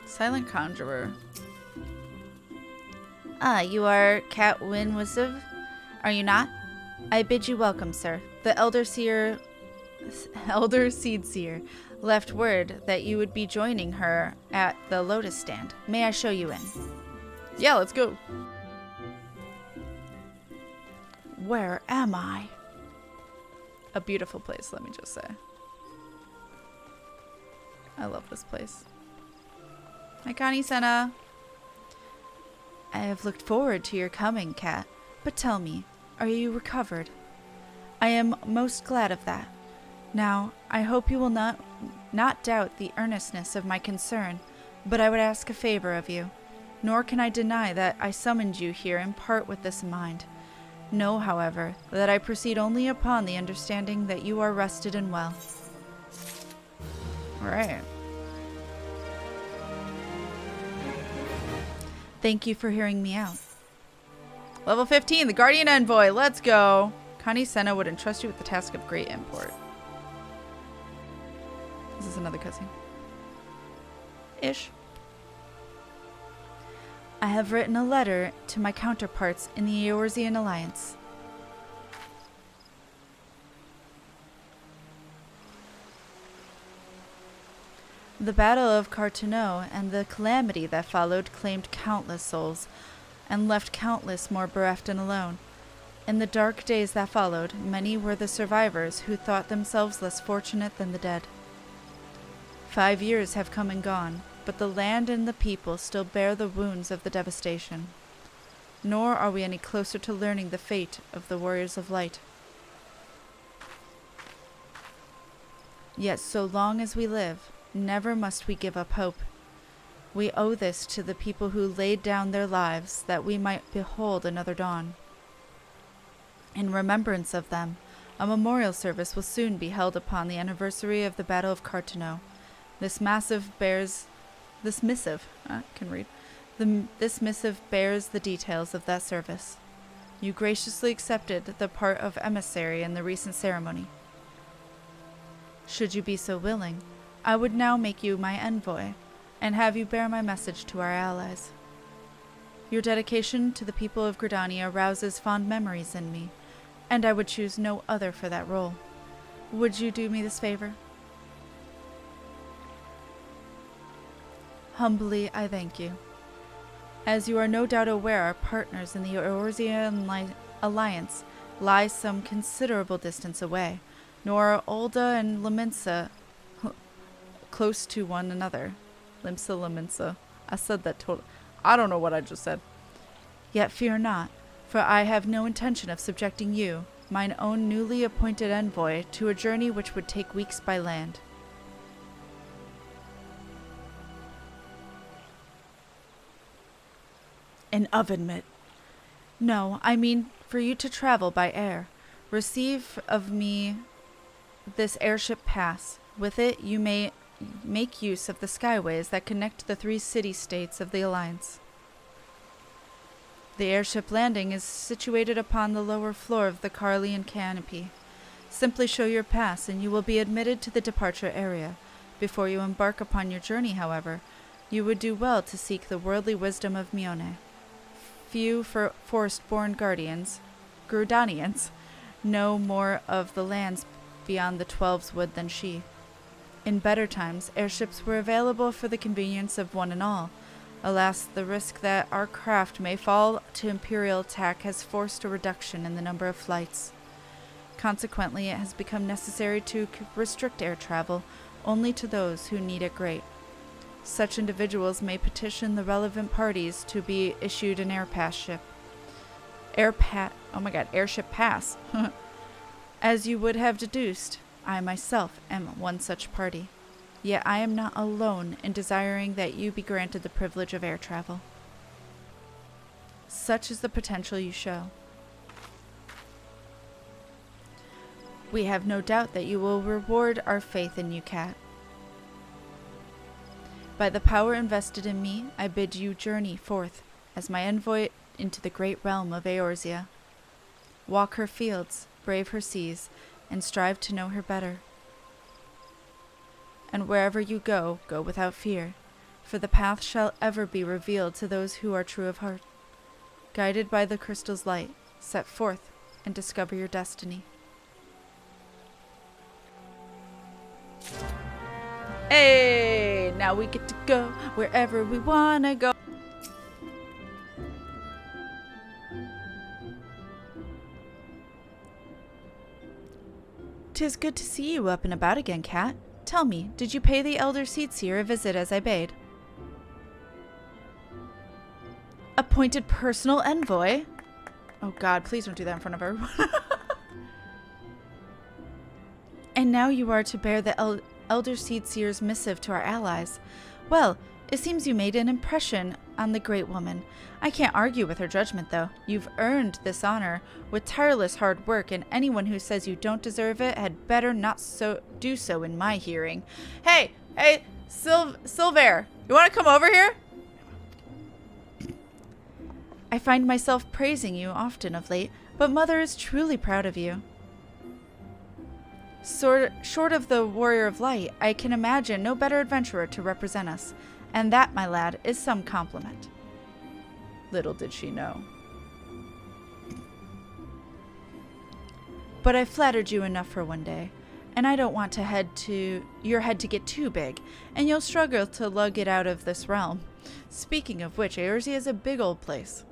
Silent Conjurer. Ah, you are KatFTWynn, are you not? I bid you welcome, sir. The Elder Seed Seer left word that you would be joining her at the Lotus Stand. May I show you in? Yeah, let's go. Where am I? A beautiful place, let me just say. I love this place. Hi, Kan-E-Senna. I have looked forward to your coming, Kat. But tell me, are you recovered? I am most glad of that. Now, I hope you will not doubt the earnestness of my concern, but I would ask a favor of you. Nor can I deny that I summoned you here in part with this in mind. Know, however, that I proceed only upon the understanding that you are rested and well. Alright. Thank you for hearing me out. Level 15, the Guardian Envoy. Let's go. Kan-E-Senna would entrust you with the task of great import. This is another cutscene. Ish. I have written a letter to my counterparts in the Eorzean Alliance. The Battle of KatFTWynn and the calamity that followed claimed countless souls, and left countless more bereft and alone. In the dark days that followed, many were the survivors who thought themselves less fortunate than the dead. 5 years have come and gone, but the land and the people still bear the wounds of the devastation. Nor are we any closer to learning the fate of the Warriors of Light. Yet so long as we live, never must we give up hope. We owe this to the people who laid down their lives that we might behold another dawn. In remembrance of them, a memorial service will soon be held upon the anniversary of the Battle of KatFTWynn. This missive bears the details of that service. You graciously accepted the part of emissary in the recent ceremony. Should you be so willing, I would now make you my envoy, and have you bear my message to our allies. Your dedication to the people of Gridania rouses fond memories in me, and I would choose no other for that role. Would you do me this favor? Humbly, I thank you. As you are no doubt aware, our partners in the Eorzean Alliance lie some considerable distance away, nor are Ul'dah and Limsa close to one another. Lominsa. I said that total. I don't know what I just said. Yet fear not, for I have no intention of subjecting you, mine own newly appointed envoy, to a journey which would take weeks by land. An oven mitt. No, I mean for you to travel by air. Receive of me this airship pass. With it you may make use of the skyways that connect the 3 city-states of the Alliance. The airship landing is situated upon the lower floor of the Carlian canopy. Simply show your pass and you will be admitted to the departure area. Before you embark upon your journey, however, you would do well to seek the worldly wisdom of Mione. Few forest-born Gridanians know more of the lands beyond the 12's wood than she. In better times, airships were available for the convenience of one and all. Alas, the risk that our craft may fall to Imperial attack has forced a reduction in the number of flights. Consequently, it has become necessary to restrict air travel only to those who need it great. Such individuals may petition the relevant parties to be issued an airship pass. As you would have deduced, I myself am one such party. Yet I am not alone in desiring that you be granted the privilege of air travel. Such is the potential you show. We have no doubt that you will reward our faith in you, Kat. By the power invested in me, I bid you journey forth as my envoy into the great realm of Eorzea. Walk her fields, brave her seas, and strive to know her better. And wherever you go, go without fear, for the path shall ever be revealed to those who are true of heart. Guided by the crystal's light, set forth and discover your destiny. Hey, now we get to go wherever we wanna go. 'Tis good to see you up and about again, Kat. Tell me, did you pay the Elder Seedseer a visit as I bade? Appointed personal envoy? Oh god, please don't do that in front of everyone. And now you are to bear the Elder Seedseer's missive to our allies. Well, it seems you made an impression on the great woman. I can't argue with her judgment, though. You've earned this honor with tireless hard work, and anyone who says you don't deserve it had better not do so in my hearing. Hey, Silver, you want to come over here? I find myself praising you often of late, but Mother is truly proud of you. Short of the Warrior of Light, I can imagine no better adventurer to represent us, and that, my lad, is some compliment. Little did she know. But I flattered you enough for one day, and I don't want your head to get too big, and you'll struggle to lug it out of this realm. Speaking of which, Eorzea is a big old place.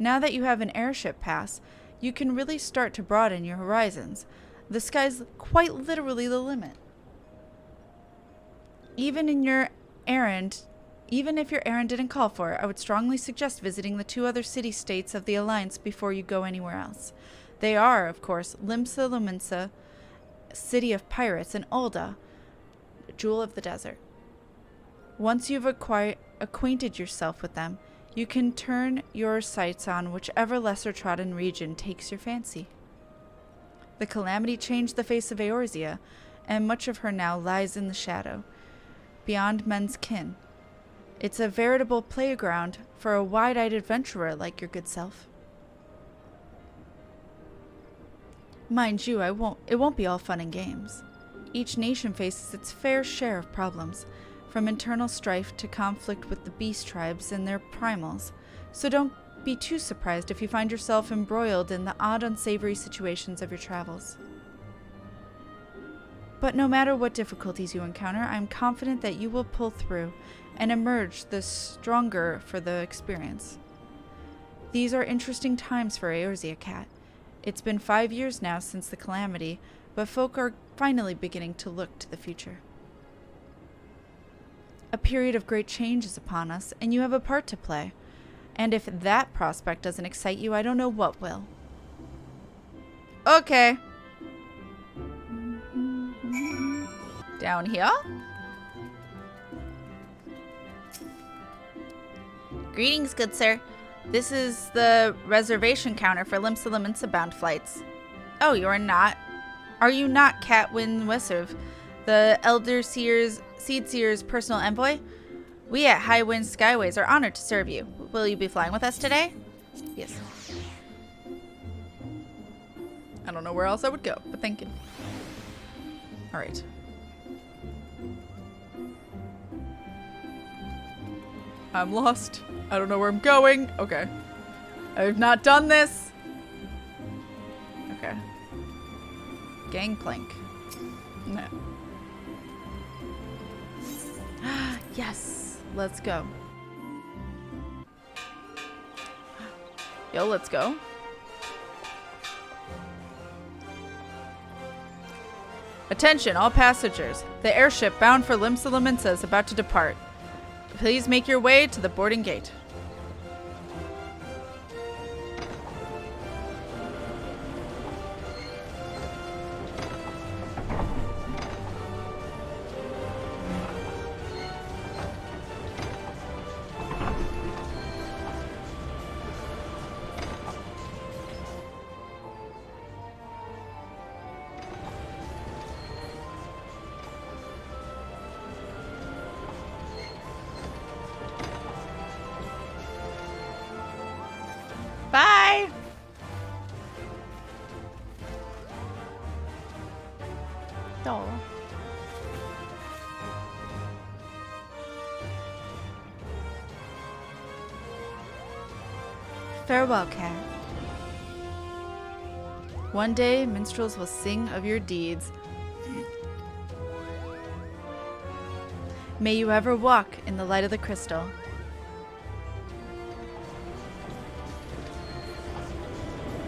Now that you have an airship pass, you can really start to broaden your horizons. The sky's quite literally the limit. Even if your errand didn't call for it, I would strongly suggest visiting the 2 other city-states of the Alliance before you go anywhere else. They are, of course, Limsa, Lominsa, City of Pirates, and Ul'dah, Jewel of the Desert. Once you've acquainted yourself with them, you can turn your sights on whichever lesser-trodden region takes your fancy. The calamity changed the face of Eorzea, and much of her now lies in the shadow, beyond men's ken. It's a veritable playground for a wide-eyed adventurer like your good self. Mind you, it won't be all fun and games. Each nation faces its fair share of problems, from internal strife to conflict with the beast tribes and their primals, so don't be too surprised if you find yourself embroiled in the odd, unsavory situations of your travels. But no matter what difficulties you encounter, I'm confident that you will pull through and emerge the stronger for the experience. These are interesting times for Eorzea, Kat. It's been 5 years now since the calamity, but folk are finally beginning to look to the future. A period of great change is upon us, and you have a part to play. And if that prospect doesn't excite you, I don't know what will. Okay. Down here. Greetings, good sir. This is the reservation counter for Lominsa bound flights. Oh, you are not? Are you not KatFTWynn Wisserv, the Elder Seedseer's personal envoy? We at High Wind Skyways are honored to serve you. Will you be flying with us today? Yes. I don't know where else I would go, but thank you. All right. I'm lost. I don't know where I'm going. Okay. I've not done this. Okay. Gangplank. No. Yes. Let's go. Yo, let's go. Attention, all passengers. The airship bound for Lominsa is about to depart. Please make your way to the boarding gate. Farewell, cat. One day, minstrels will sing of your deeds. May you ever walk in the light of the crystal.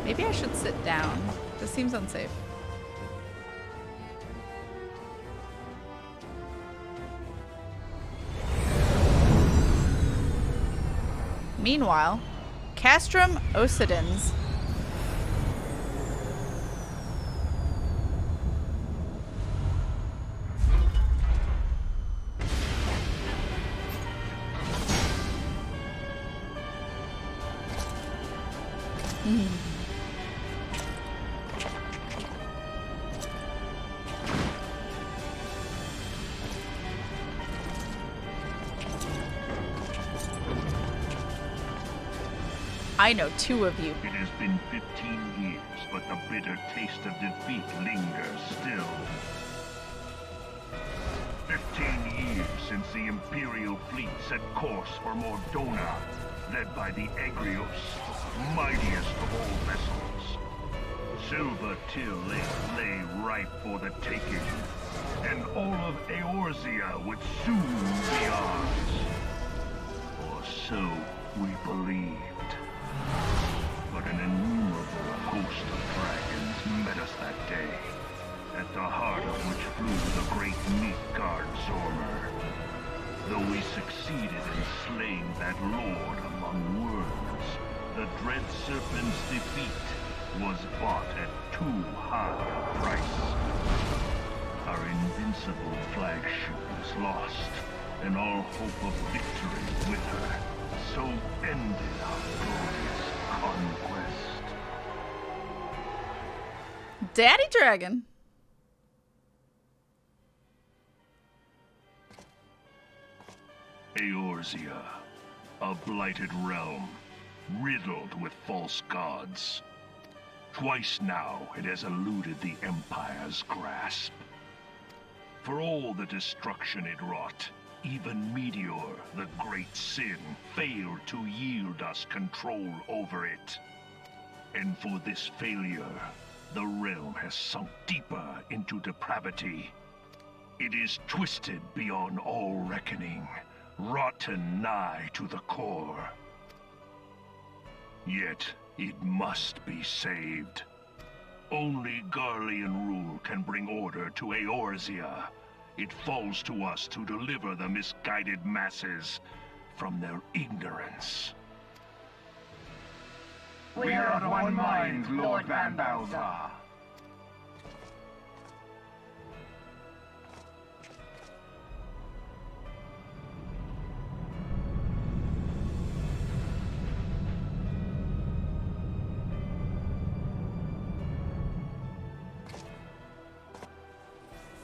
Maybe I should sit down. This seems unsafe. Meanwhile, Castrum Occidens. I know two of you. It has been 15 years, but the bitter taste of defeat lingers still. 15 years since the Imperial fleet set course for Mordona, led by the Egrios, mightiest of all vessels. Silver Till lay ripe for the taking, and all of Eorzea would soon be ours. Or so we believed. But an innumerable host of dragons met us that day, at the heart of which flew the great Midgard Zormer. Though we succeeded in slaying that lord among worms, the dread serpent's defeat was bought at too high a price. Our invincible flagship was lost, and all hope of victory with her. So ended our glorious conquest. Daddy Dragon. Eorzea, a blighted realm, riddled with false gods. Twice now it has eluded the Empire's grasp. For all the destruction it wrought, even Meteor, the great sin, failed to yield us control over it. And for this failure, the realm has sunk deeper into depravity. It is twisted beyond all reckoning, rotten nigh to the core. Yet, it must be saved. Only Garlean rule can bring order to Eorzea. It falls to us to deliver the misguided masses from their ignorance. We are of one mind, Lord Van Balthar.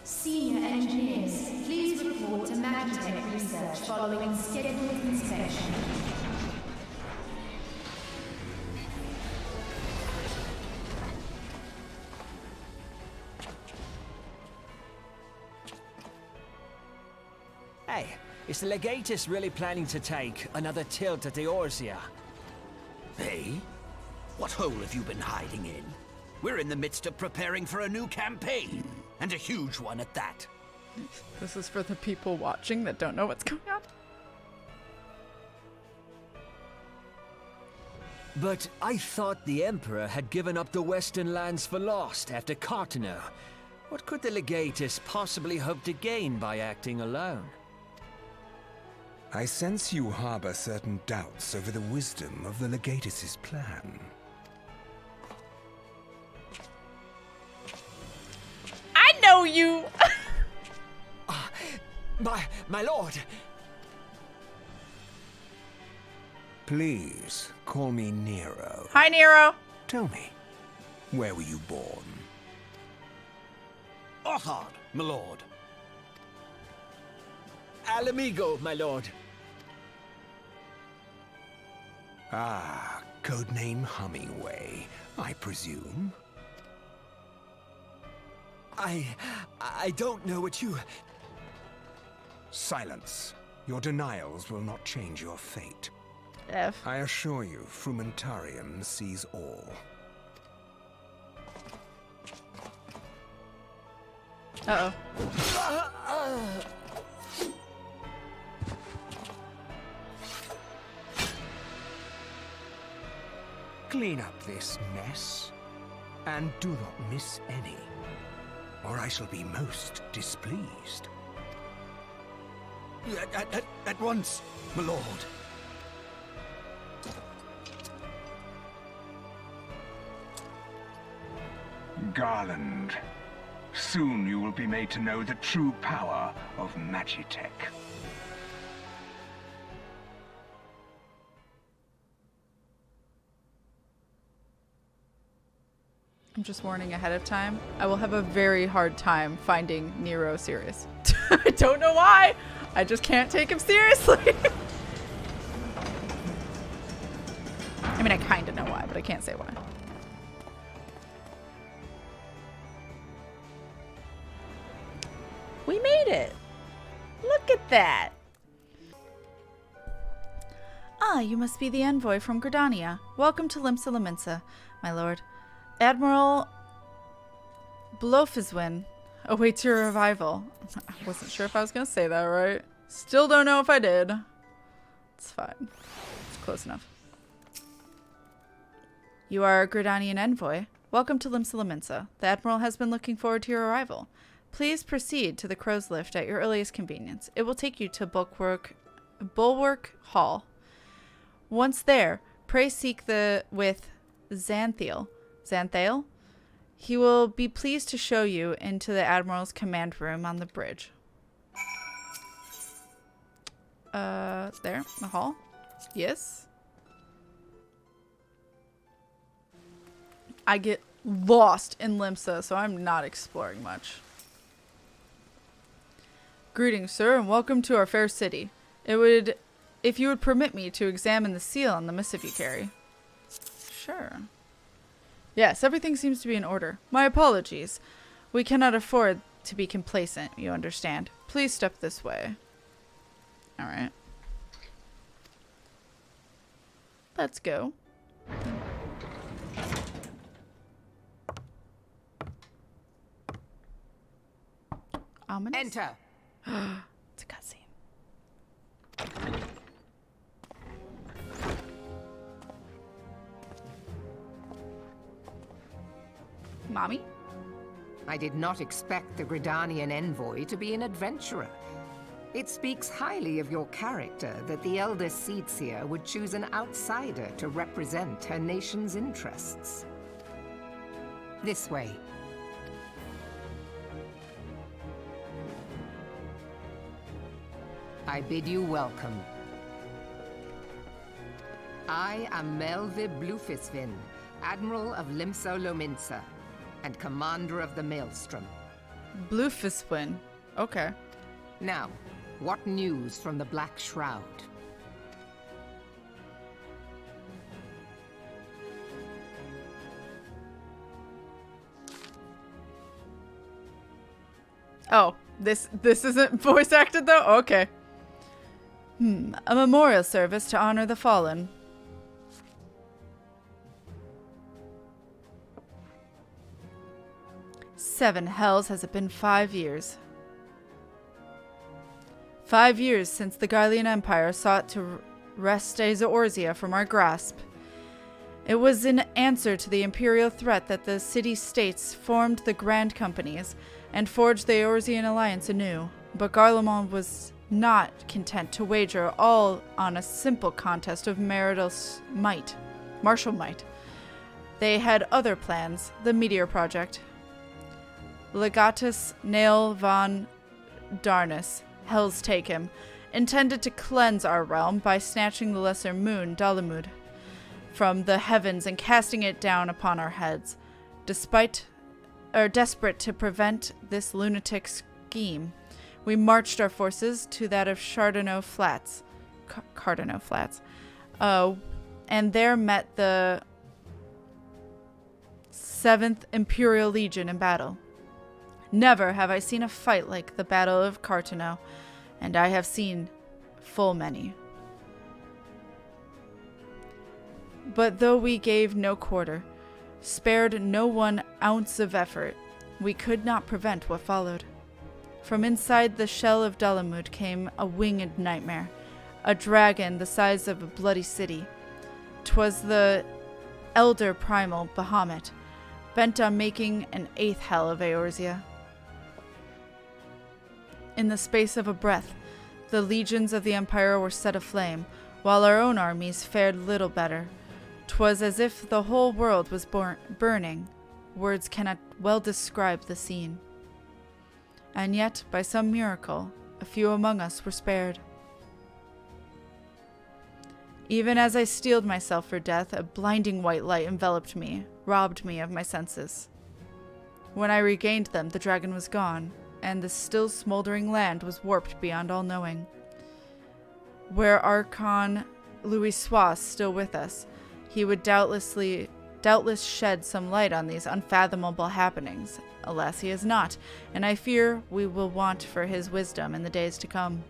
Senior engineers, please report to Magitech research following scheduled inspection. Hey, is the Legatus really planning to take another tilt at Eorzea? Hey? What hole have you been hiding in? We're in the midst of preparing for a new campaign, and a huge one at that. This is for the people watching that don't know what's going on. But I thought the Emperor had given up the Western lands for lost after Cartano. What could the Legatus possibly hope to gain by acting alone? I sense you harbor certain doubts over the wisdom of the Legatus's plan. I know you! My lord! Please, call me Nero. Hi, Nero. Tell me, where were you born? Othard, my lord. Alamigo, my lord. Ah, codename Hummingway, I presume? I don't know what you... Silence. Your denials will not change your fate. F. I assure you, Frumentarium sees all. Uh-oh. Clean up this mess, and do not miss any, or I shall be most displeased. At once, my lord. Garland. Soon you will be made to know the true power of Magitech. I'm just warning ahead of time. I will have a very hard time finding Nero serious. I don't know why. I just can't take him seriously. I mean, I kind of know why, but I can't say why. We made it. Look at that. Ah, you must be the envoy from Gridania. Welcome to Lominsa, my lord. Admiral KatFTWynn awaits your arrival. I wasn't sure if I was going to say that right. Still don't know if I did. It's fine. It's close enough. You are a Gridanian envoy. Welcome to Lominsa. The Admiral has been looking forward to your arrival. Please proceed to the Crow's Lift at your earliest convenience. It will take you to Bulwark Hall. Once there, pray seek with Xanthiel. He will be pleased to show you into the Admiral's command room on the bridge. There, the hall. Yes. I get lost in Limsa, so I'm not exploring much. Greetings, sir, and welcome to our fair city. If you would permit me to examine the seal on the missive you carry. Sure. Yes, everything seems to be in order. My apologies. We cannot afford to be complacent, you understand. Please step this way. Alright. Let's go. Ominous? Enter. It's a cutscene. Mommy? I did not expect the Gridanian envoy to be an adventurer. It speaks highly of your character that the Elder Seedseer would choose an outsider to represent her nation's interests. This way. I bid you welcome. I am Melve Blufisvin, Admiral of Lominsa, and Commander of the Maelstrom. Blufisvin. Okay. Now, what news from the Black Shroud? Oh, this isn't voice acted though? Okay. A memorial service to honor the fallen. Seven hells has it been 5 years. 5 years since the Garlean Empire sought to wrest Azorzia from our grasp. It was in answer to the Imperial threat that the city-states formed the Grand Companies and forged the Eorzean Alliance anew. But Garlemald was not content to wager all on a simple contest of martial might. They had other plans, the Meteor Project. Legatus Nail von Darnus, Hell's Take Him, intended to cleanse our realm by snatching the lesser moon, Dalamud, from the heavens and casting it down upon our heads. Desperate to prevent this lunatic scheme, we marched our forces to that of Cardano Flats, and there met the 7th Imperial Legion in battle. Never have I seen a fight like the Battle of Cardano, and I have seen full many. But though we gave no quarter, spared no 1 ounce of effort, we could not prevent what followed. From inside the shell of Dalamud came a winged nightmare, a dragon the size of a bloody city. 'Twas the elder primal Bahamut, bent on making an 8th hell of Eorzea. In the space of a breath, the legions of the Empire were set aflame, while our own armies fared little better. 'Twas as if the whole world was burning. Words cannot well describe the scene. And yet, by some miracle, a few among us were spared. Even as I steeled myself for death, a blinding white light enveloped me, robbed me of my senses. When I regained them, the dragon was gone, and the still smoldering land was warped beyond all knowing. Were Archon Louis still with us, he would doubtless shed some light on these unfathomable happenings. Alas, he is not, and I fear we will want for his wisdom in the days to come.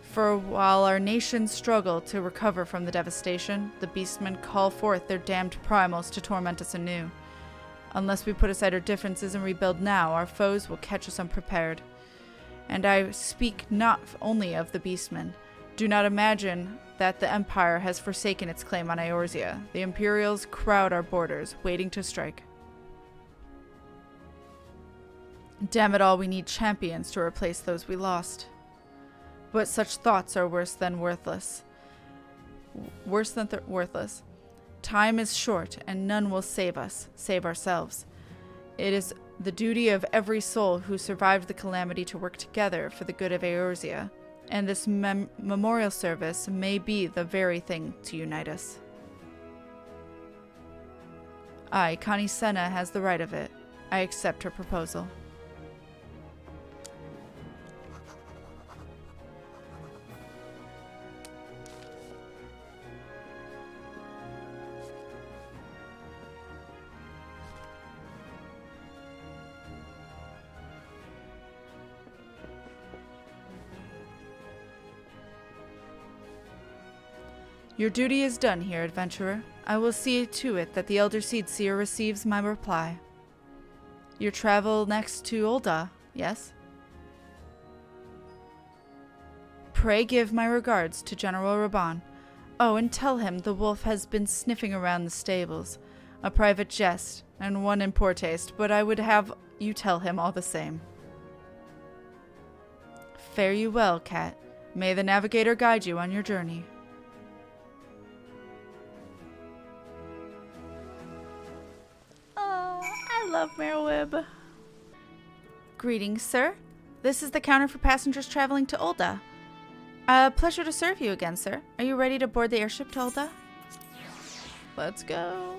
For while our nations struggle to recover from the devastation, the beastmen call forth their damned primals to torment us anew. Unless we put aside our differences and rebuild now, our foes will catch us unprepared. And I speak not only of the beastmen. Do not imagine that the Empire has forsaken its claim on Eorzea. The Imperials crowd our borders, waiting to strike. Damn it all, we need champions to replace those we lost. But such thoughts are worse than worthless. Worthless. Time is short, and none will save us, save ourselves. It is the duty of every soul who survived the calamity to work together for the good of Eorzea, and this memorial service may be the very thing to unite us. Aye, Kan-E-Senna has the right of it. I accept her proposal. Your duty is done here, adventurer. I will see to it that the Elder Seedseer receives my reply. Your travel next to Ul'dah, yes? Pray give my regards to General Reborn. Oh, and tell him the wolf has been sniffing around the stables. A private jest, and one in poor taste, but I would have you tell him all the same. Fare you well, Cat. May the navigator guide you on your journey. I love Merwib. Greetings, sir. This is the counter for passengers traveling to Ul'dah. Pleasure to serve you again, sir. Are you ready to board the airship to Ul'dah? Let's go.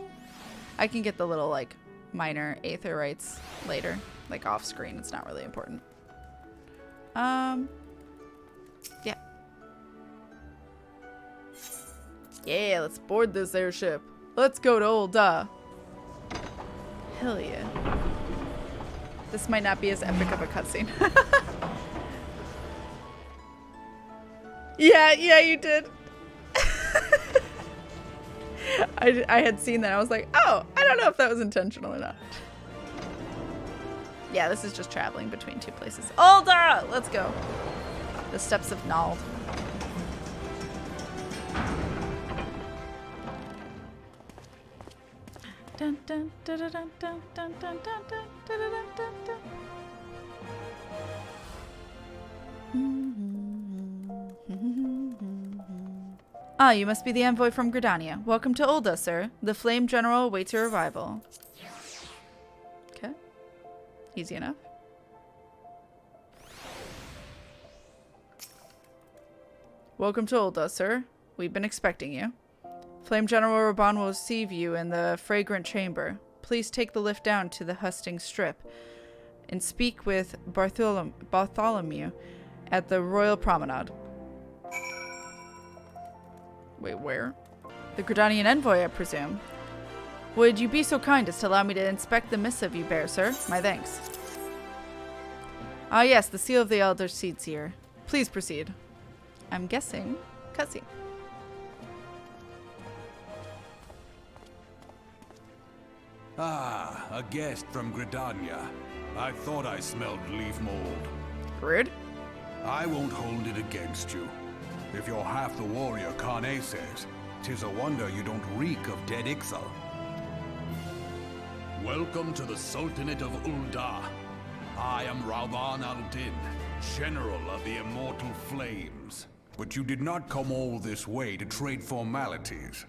I can get the little, like, minor Aether rights later. Like, off screen. It's not really important. Yeah. Yeah, let's board this airship. Let's go to Ul'dah. Hell yeah. This might not be as epic of a cutscene. Yeah, you did. I had seen that. I was like, oh, I don't know if that was intentional or not. Yeah, this is just traveling between two places. Ul'dah! Let's go. The Steps of Nald. Dun, dun, dun, dun, dun, dun, dun, dun, dun, dun, dun, dun, dun. Ah, you must be the envoy from Gridania. Welcome to Ul'dah, sir. The Flame General awaits your arrival. Okay. Easy enough. Welcome to Ul'dah, sir. We've been expecting you. Flame General Reborn will receive you in the Fragrant Chamber. Please take the lift down to the Husting Strip and speak with Bartholomew at the Royal Promenade. Wait, where? The Gridanian Envoy, I presume. Would you be so kind as to allow me to inspect the missive you bear, sir? My thanks. Ah yes, the seal of the Elder Seedseer. Please proceed. I'm guessing cutscene. Ah, a guest from Gridania. I thought I smelled leaf mold. Rude. I won't hold it against you. If you're half the warrior Kan-E says, 'tis a wonder you don't reek of dead Ixal. Welcome to the Sultanate of Ul'dah. I am Rauban al-Din, General of the Immortal Flames. But you did not come all this way to trade formalities.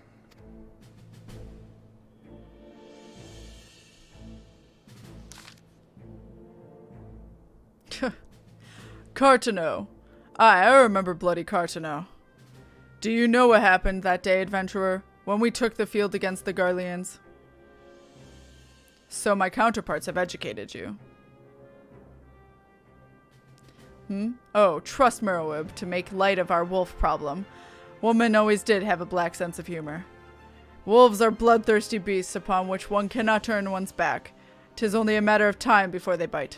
Cartano. I remember bloody Cartano. Do you know what happened that day, adventurer, when we took the field against the Garleans? So my counterparts have educated you. Oh, trust Merowib to make light of our wolf problem. Woman always did have a black sense of humor. Wolves are bloodthirsty beasts upon which one cannot turn one's back. 'Tis only a matter of time before they bite.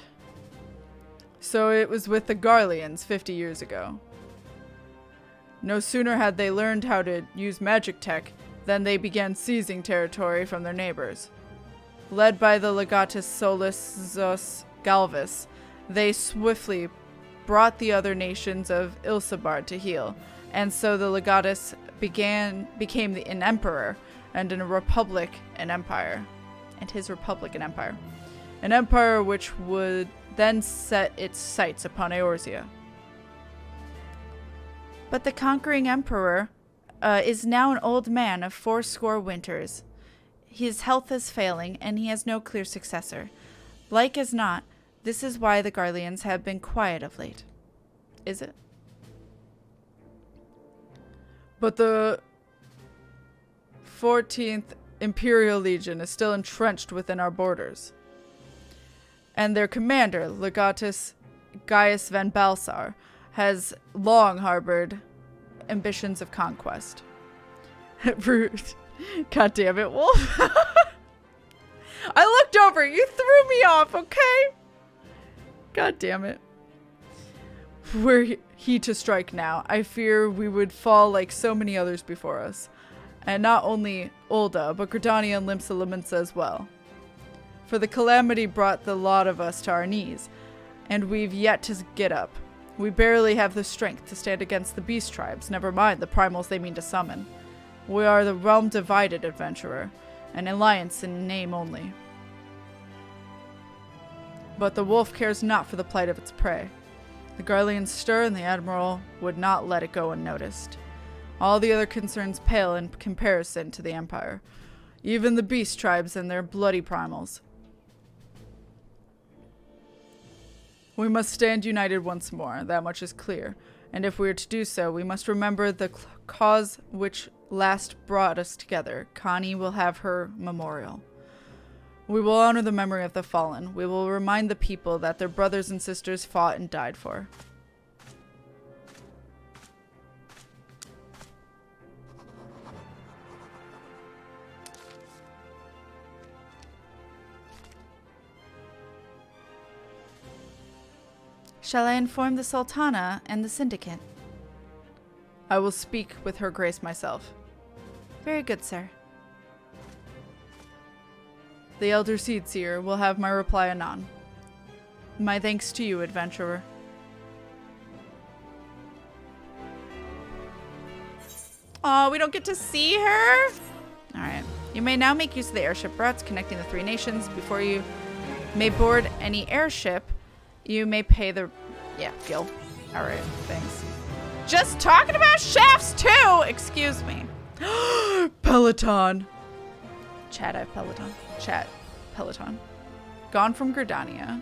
So it was with the Garleans 50 years ago. No sooner had they learned how to use magic tech than they began seizing territory from their neighbors. Led by the legatus Solus Zos Galvus, they swiftly brought the other nations of Ilsabard to heel, and so the legatus became an emperor, and in a republic an empire, and his republic an empire. An empire which would then set its sights upon Eorzea. But the conquering emperor is now an old man of 80 winters. His health is failing, and he has no clear successor. Like as not, this is why the Garleans have been quiet of late. Is it? But the 14th Imperial Legion is still entrenched within our borders. And their commander, Legatus Gaius van Balsar, has long harbored ambitions of conquest. Rude. God damn it, Wolf. I looked over. You threw me off, okay? God damn it. Were he to strike now, I fear we would fall like so many others before us. And not only Ul'dah, but Gridania and Lominsa as well. For the calamity brought the lot of us to our knees, and we've yet to get up. We barely have the strength to stand against the beast tribes, never mind the primals they mean to summon. We are the realm divided, adventurer, an alliance in name only. But the wolf cares not for the plight of its prey. The Garleans stir, and the Admiral would not let it go unnoticed. All the other concerns pale in comparison to the Empire, even the beast tribes and their bloody primals. We must stand united once more, that much is clear, and if we are to do so, we must remember the cause which last brought us together. Connie will have her memorial. We will honor the memory of the fallen. We will remind the people that their brothers and sisters fought and died for. Shall I inform the Sultana and the Syndicate? I will speak with her grace myself. Very good, sir. The Elder Seedseer will have my reply anon. My thanks to you, adventurer. Oh, we don't get to see her? Alright. You may now make use of the airship routes connecting the three nations. Before you may board any airship, you may pay the... Yeah, Gil. Alright, thanks. Just talking about shafts too! Excuse me. Peloton. Chat, I have Peloton. Chat. Peloton. Gone from Gridania.